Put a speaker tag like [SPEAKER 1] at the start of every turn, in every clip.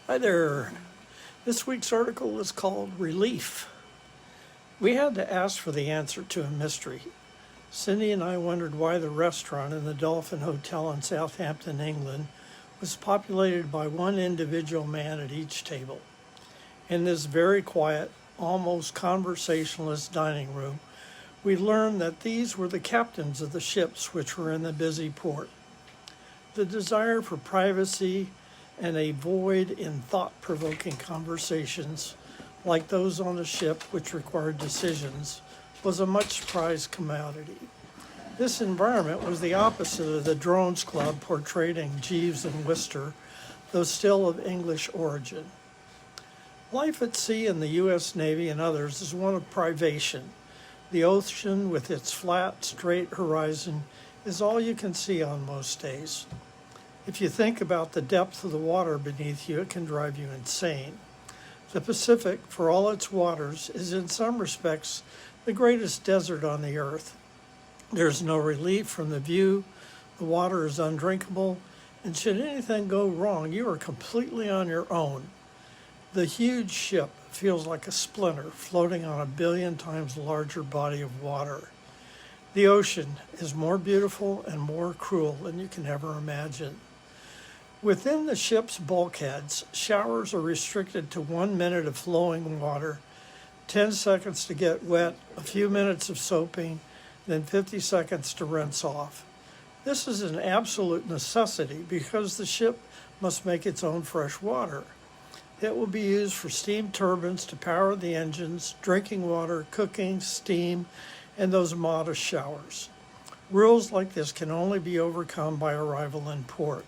[SPEAKER 1] Hi there. This week's article is called Relief. We had to ask for the answer to a mystery. Cindy and I wondered why the restaurant in the Dolphin Hotel in Southampton, England, was populated by one individual man at each table. In this very quiet, almost conversationless dining room, we learned that these were the captains of the ships which were in the busy port. The desire for privacy and a void in thought-provoking conversations like those on the ship which required decisions was a much prized commodity. This environment was the opposite of the Drones Club portrayed in Jeeves and Wister, though still of English origin. Life at sea in the U.S. Navy and others is one of privation. The ocean with its flat, straight horizon is all you can see on most days. If you think about the depth of the water beneath you, it can drive you insane. The Pacific, for all its waters, is in some respects the greatest desert on the earth. There's no relief from the view, the water is undrinkable, and should anything go wrong, you are completely on your own. The huge ship feels like a splinter floating on a billion times larger body of water. The ocean is more beautiful and more cruel than you can ever imagine. Within the ship's bulkheads, showers are restricted to 1 minute of flowing water, 10 seconds to get wet, a few minutes of soaping, then 50 seconds to rinse off. This is an absolute necessity because the ship must make its own fresh water. It will be used for steam turbines to power the engines, drinking water, cooking, steam, and those modest showers. Rules like this can only be overcome by arrival in port.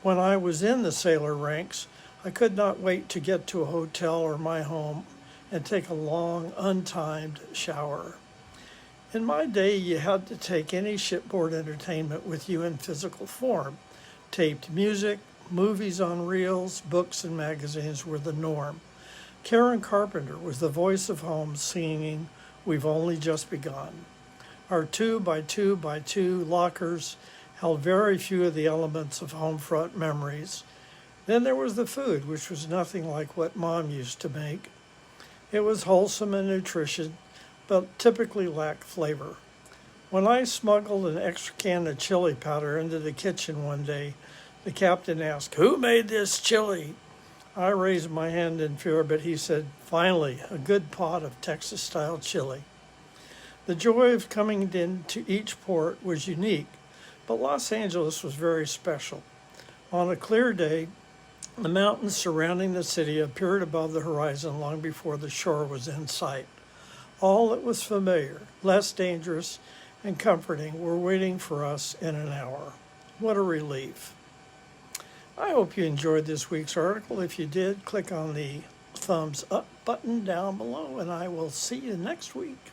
[SPEAKER 1] When I was in the sailor ranks, I could not wait to get to a hotel or my home and take a long, untimed shower. In my day, you had to take any shipboard entertainment with you in physical form. Taped music, movies on reels, books and magazines were the norm. Karen Carpenter was the voice of home singing, "We've Only Just Begun." Our 2x2x2 lockers held very few of the elements of home front memories. Then there was the food, which was nothing like what Mom used to make. It was wholesome and nutritious, but typically lacked flavor. When I smuggled an extra can of chili powder into the kitchen one day, the captain asked, "Who made this chili?" I raised my hand in fear, but he said, "Finally, a good pot of Texas-style chili." The joy of coming into each port was unique, but Los Angeles was very special. On a clear day, the mountains surrounding the city appeared above the horizon long before the shore was in sight. All that was familiar, less dangerous, and comforting were waiting for us in an hour. What a relief. I hope you enjoyed this week's article. If you did, click on the thumbs up button down below, and I will see you next week.